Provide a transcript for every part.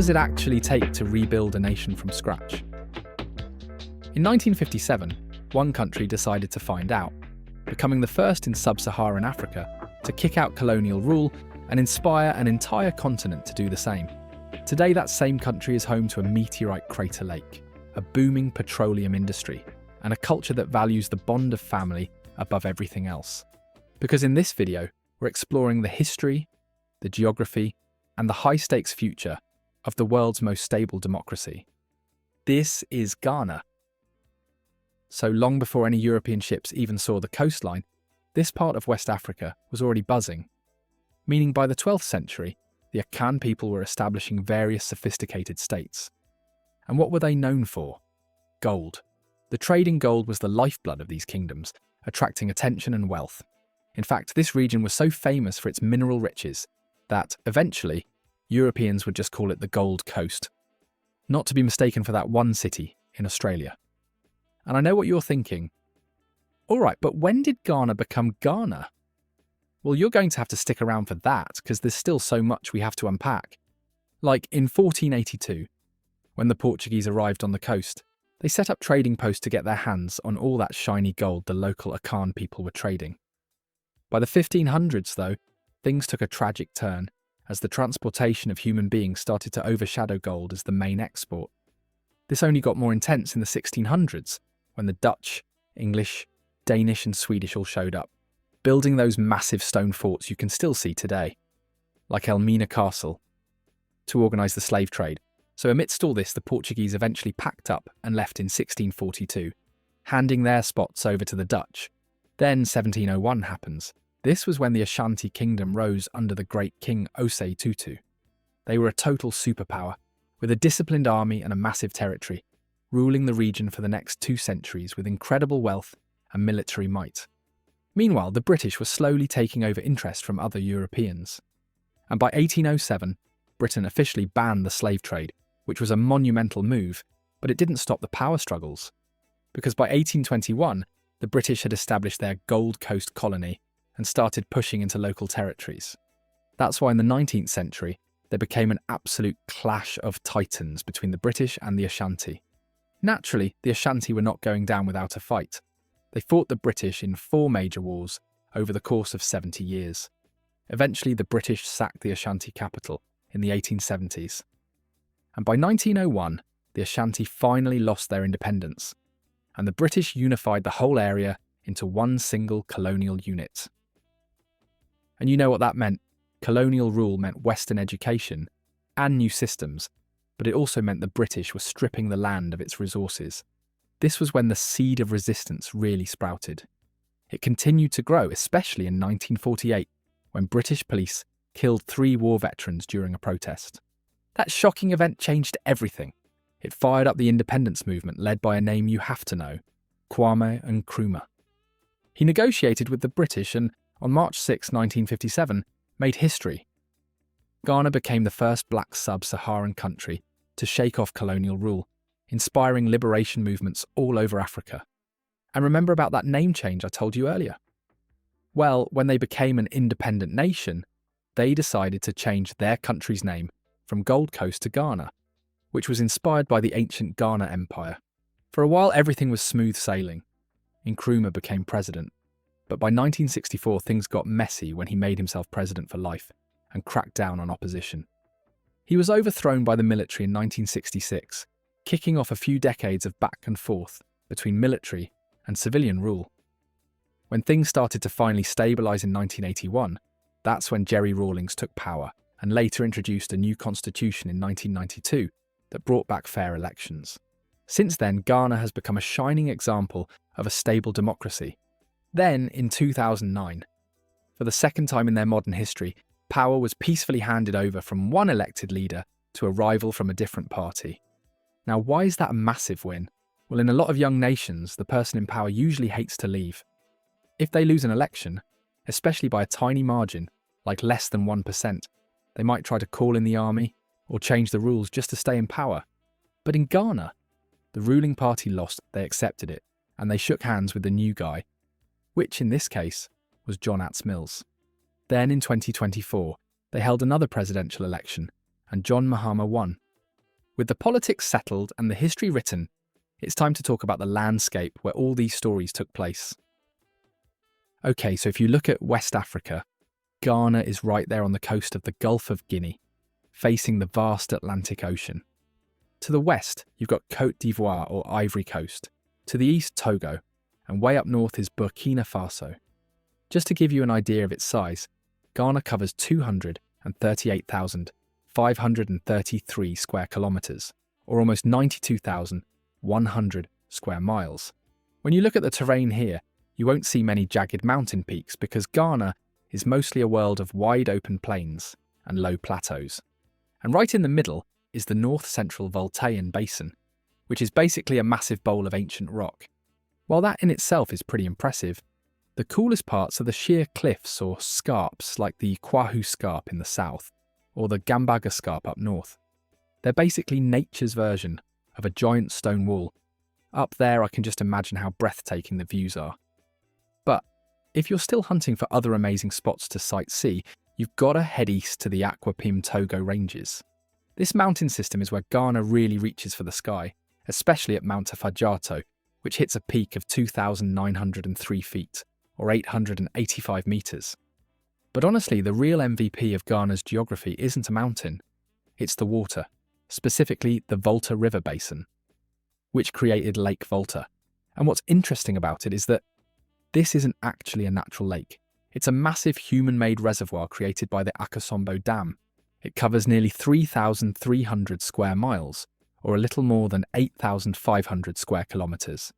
does it actually take to rebuild a nation from scratch? In 1957, one country decided to find out, becoming the first in sub-Saharan Africa to kick out colonial rule and inspire an entire continent to do the same. Today, that same country is home to a meteorite crater lake, a booming petroleum industry, and a culture that values the bond of family above everything else. Because in this video, we're exploring the history, the geography, and the high-stakes future of the world's most stable democracy. This is Ghana. So long before any European ships even saw the coastline, this part of West Africa was already buzzing, meaning by the 12th century, the Akan people were establishing various sophisticated states. And what were they known for? Gold. The trade in gold was the lifeblood of these kingdoms, attracting attention and wealth. In fact, this region was so famous for its mineral riches that, eventually, Europeans would just call it the Gold Coast, not to be mistaken for that one city in Australia. And I know what you're thinking. All right, but when did Ghana become Ghana? Well, you're going to have to stick around for that because there's still so much we have to unpack. Like in 1482, when the Portuguese arrived on the coast, they set up trading posts to get their hands on all that shiny gold the local Akan people were trading. By the 1500s, though, things took a tragic turn as the transportation of human beings started to overshadow gold as the main export. This only got more intense in the 1600s, when the Dutch, English, Danish and Swedish all showed up, building those massive stone forts you can still see today, like Elmina Castle, to organise the slave trade. So amidst all this, the Portuguese eventually packed up and left in 1642, handing their spots over to the Dutch. Then 1701 happens. This was when the Ashanti Kingdom rose under the great King Osei Tutu. They were a total superpower, with a disciplined army and a massive territory, ruling the region for the next 2 centuries with incredible wealth and military might. Meanwhile, the British were slowly taking over interest from other Europeans. And by 1807, Britain officially banned the slave trade, which was a monumental move, but it didn't stop the power struggles. Because by 1821, the British had established their Gold Coast colony and started pushing into local territories. That's why in the 19th century, there became an absolute clash of titans between the British and the Ashanti. Naturally, the Ashanti were not going down without a fight. They fought the British in 4 major wars over the course of 70 years. Eventually, the British sacked the Ashanti capital in the 1870s. And by 1901, the Ashanti finally lost their independence, and the British unified the whole area into one single colonial unit. And you know what that meant. Colonial rule meant Western education and new systems, but it also meant the British were stripping the land of its resources. This was when the seed of resistance really sprouted. It continued to grow, especially in 1948, when British police killed 3 war veterans during a protest. That shocking event changed everything. It fired up the independence movement led by a name you have to know, Kwame Nkrumah. He negotiated with the British and, on March 6, 1957, made history. Ghana became the first black sub-Saharan country to shake off colonial rule, inspiring liberation movements all over Africa. And remember about that name change I told you earlier? Well, when they became an independent nation, they decided to change their country's name from Gold Coast to Ghana, which was inspired by the ancient Ghana Empire. For a while, everything was smooth sailing. Nkrumah became president. But by 1964, things got messy when he made himself president for life and cracked down on opposition. He was overthrown by the military in 1966, kicking off a few decades of back and forth between military and civilian rule. When things started to finally stabilise in 1981, that's when Jerry Rawlings took power and later introduced a new constitution in 1992 that brought back fair elections. Since then, Ghana has become a shining example of a stable democracy. Then, in 2009, for the second time in their modern history, power was peacefully handed over from one elected leader to a rival from a different party. Now, why is that a massive win? Well, in a lot of young nations, the person in power usually hates to leave. If they lose an election, especially by a tiny margin, like less than 1%, they might try to call in the army or change the rules just to stay in power. But in Ghana, the ruling party lost, they accepted it, and they shook hands with the new guy, which in this case was John Mills. Then in 2024, they held another presidential election, and John Mahama won. With the politics settled and the history written, it's time to talk about the landscape where all these stories took place. Okay, so if you look at West Africa, Ghana is right there on the coast of the Gulf of Guinea, facing the vast Atlantic Ocean. To the west, you've got Côte d'Ivoire or Ivory Coast. To the east, Togo. And way up north is Burkina Faso. Just to give you an idea of its size, Ghana covers 238,533 square kilometres, or almost 92,100 square miles. When you look at the terrain here, you won't see many jagged mountain peaks because Ghana is mostly a world of wide open plains and low plateaus. And right in the middle is the north-central Voltaian Basin, which is basically a massive bowl of ancient rock. While that in itself is pretty impressive, the coolest parts are the sheer cliffs or scarps like the Kwahu Scarp in the south, or the Gambaga Scarp up north. They're basically nature's version of a giant stone wall. Up there I can just imagine how breathtaking the views are. But if you're still hunting for other amazing spots to sightsee, you've got to head east to the Aquapim Togo Ranges. This mountain system is where Ghana really reaches for the sky, especially at Mount Afajato, which hits a peak of 2,903 feet, or 885 metres. But honestly, the real MVP of Ghana's geography isn't a mountain, it's the water, specifically the Volta River Basin, which created Lake Volta. And what's interesting about it is that this isn't actually a natural lake. It's a massive human-made reservoir created by the Akosombo Dam. It covers nearly 3,300 square miles, or a little more than 8,500 square kilometres.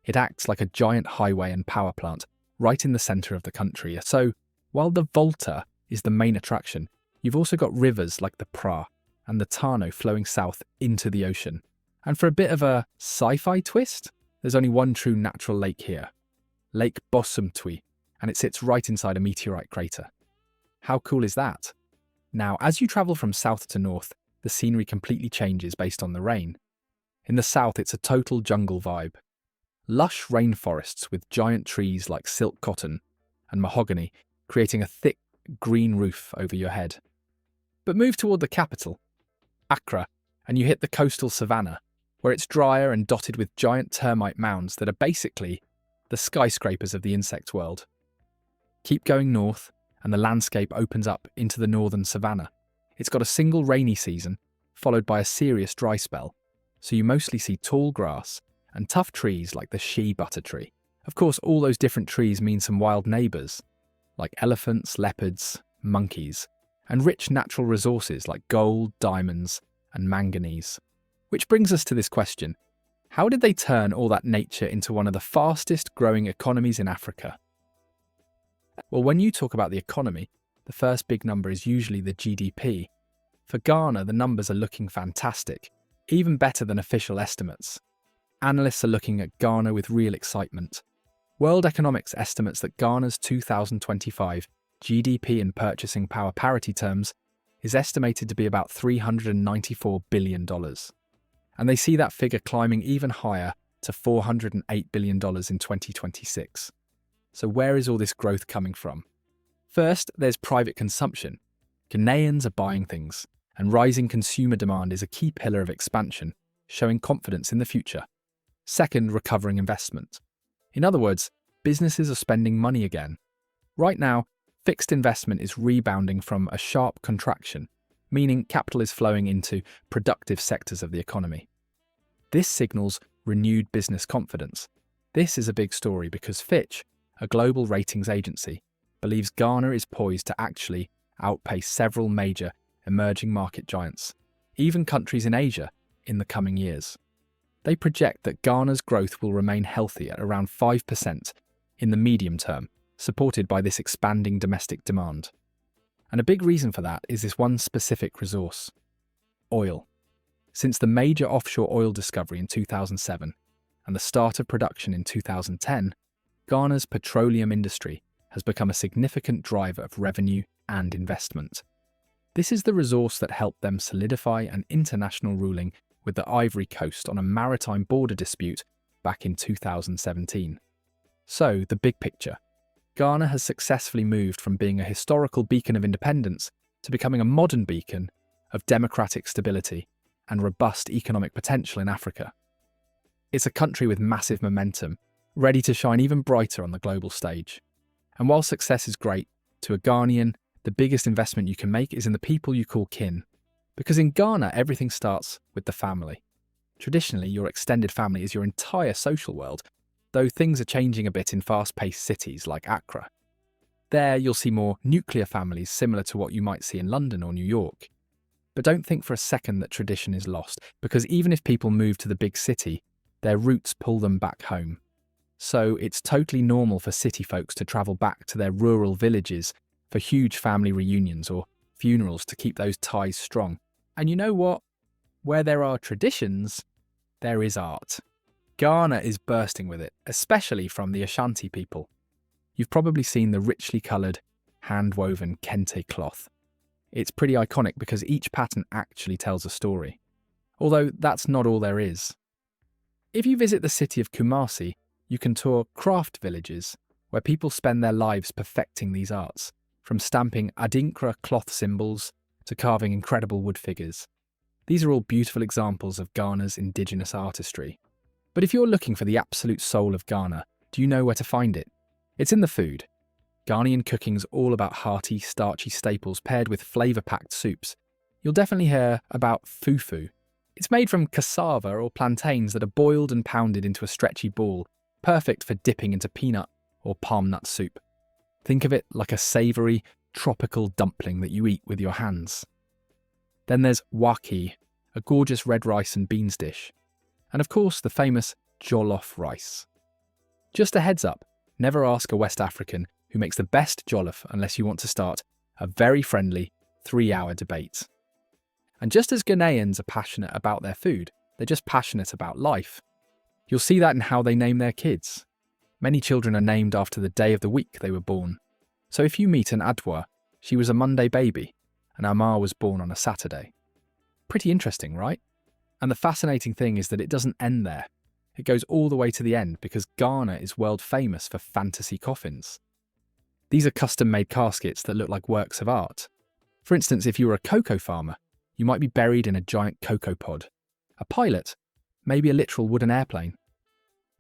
It acts like a giant highway and power plant right in the centre of the country. So, while the Volta is the main attraction, you've also got rivers like the Pra and the Tano flowing south into the ocean. And for a bit of a sci-fi twist, there's only one true natural lake here, Lake Bosumtwi, and it sits right inside a meteorite crater. How cool is that? Now, as you travel from south to north, the scenery completely changes based on the rain. In the south, it's a total jungle vibe. Lush rainforests with giant trees like silk cotton and mahogany, creating a thick green roof over your head. But move toward the capital, Accra, and you hit the coastal savannah, where it's drier and dotted with giant termite mounds that are basically the skyscrapers of the insect world. Keep going north, and the landscape opens up into the northern savannah. It's got a single rainy season, followed by a serious dry spell, so you mostly see tall grass and tough trees like the shea butter tree. Of course, all those different trees mean some wild neighbours, like elephants, leopards, monkeys, and rich natural resources like gold, diamonds, and manganese. Which brings us to this question: how did they turn all that nature into one of the fastest growing economies in Africa? Well, when you talk about the economy, the first big number is usually the GDP. For Ghana, the numbers are looking fantastic, even better than official estimates. Analysts are looking at Ghana with real excitement. World Economics estimates that Ghana's 2025 GDP in purchasing power parity terms is estimated to be about $394 billion. And they see that figure climbing even higher to $408 billion in 2026. So where is all this growth coming from? First, there's private consumption. Ghanaians are buying things, and rising consumer demand is a key pillar of expansion, showing confidence in the future. Second, recovering investment. In other words, businesses are spending money again. Right now, fixed investment is rebounding from a sharp contraction, meaning capital is flowing into productive sectors of the economy. This signals renewed business confidence. This is a big story because Fitch, a global ratings agency, believes Ghana is poised to actually outpace several major emerging market giants, even countries in Asia, in the coming years. They project that Ghana's growth will remain healthy at around 5% in the medium term, supported by this expanding domestic demand. And a big reason for that is this one specific resource: oil. Since the major offshore oil discovery in 2007 and the start of production in 2010, Ghana's petroleum industry has become a significant driver of revenue and investment. This is the resource that helped them solidify an international ruling with the Ivory Coast on a maritime border dispute back in 2017. So, the big picture. Ghana has successfully moved from being a historical beacon of independence to becoming a modern beacon of democratic stability and robust economic potential in Africa. It's a country with massive momentum, ready to shine even brighter on the global stage. And while success is great, to a Ghanaian, the biggest investment you can make is in the people you call kin. Because in Ghana, everything starts with the family. Traditionally, your extended family is your entire social world, though things are changing a bit in fast-paced cities like Accra. There, you'll see more nuclear families similar to what you might see in London or New York. But don't think for a second that tradition is lost, because even if people move to the big city, their roots pull them back home. So it's totally normal for city folks to travel back to their rural villages for huge family reunions or funerals to keep those ties strong. And you know what? Where there are traditions, there is art. Ghana is bursting with it, especially from the Ashanti people. You've probably seen the richly coloured, hand-woven kente cloth. It's pretty iconic because each pattern actually tells a story. Although that's not all there is. If you visit the city of Kumasi, you can tour craft villages where people spend their lives perfecting these arts, from stamping Adinkra cloth symbols to carving incredible wood figures. These are all beautiful examples of Ghana's indigenous artistry. But if you're looking for the absolute soul of Ghana, do you know where to find it? It's in the food. Ghanaian cooking's all about hearty, starchy staples paired with flavour-packed soups. You'll definitely hear about fufu. It's made from cassava or plantains that are boiled and pounded into a stretchy ball, perfect for dipping into peanut or palm nut soup. Think of it like a savoury, tropical dumpling that you eat with your hands. Then there's waki, a gorgeous red rice and beans dish. And of course, the famous jollof rice. Just a heads up, never ask a West African who makes the best jollof unless you want to start a very friendly 3-hour debate. And just as Ghanaians are passionate about their food, they're just passionate about life. You'll see that in how they name their kids. Many children are named after the day of the week they were born. So if you meet an Adwa, she was a Monday baby, and Amar was born on a Saturday. Pretty interesting, right? And the fascinating thing is that it doesn't end there. It goes all the way to the end because Ghana is world famous for fantasy coffins. These are custom-made caskets that look like works of art. For instance, if you were a cocoa farmer, you might be buried in a giant cocoa pod. A pilot, maybe a literal wooden airplane.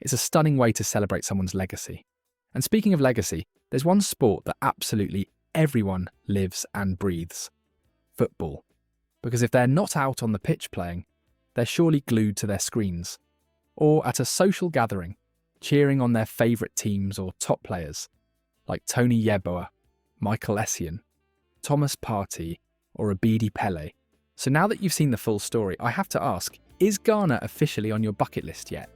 It's a stunning way to celebrate someone's legacy. And speaking of legacy, there's one sport that absolutely everyone lives and breathes. Football. Because if they're not out on the pitch playing, they're surely glued to their screens, or at a social gathering, cheering on their favourite teams or top players, like Tony Yeboah, Michael Essien, Thomas Partey, or Abidi Pele. So now that you've seen the full story, I have to ask, is Ghana officially on your bucket list yet?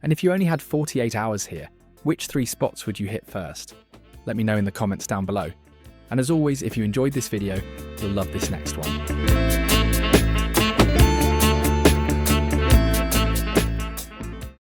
And if you only had 48 hours here, which 3 spots would you hit first? Let me know in the comments down below. And as always, if you enjoyed this video, you'll love this next one.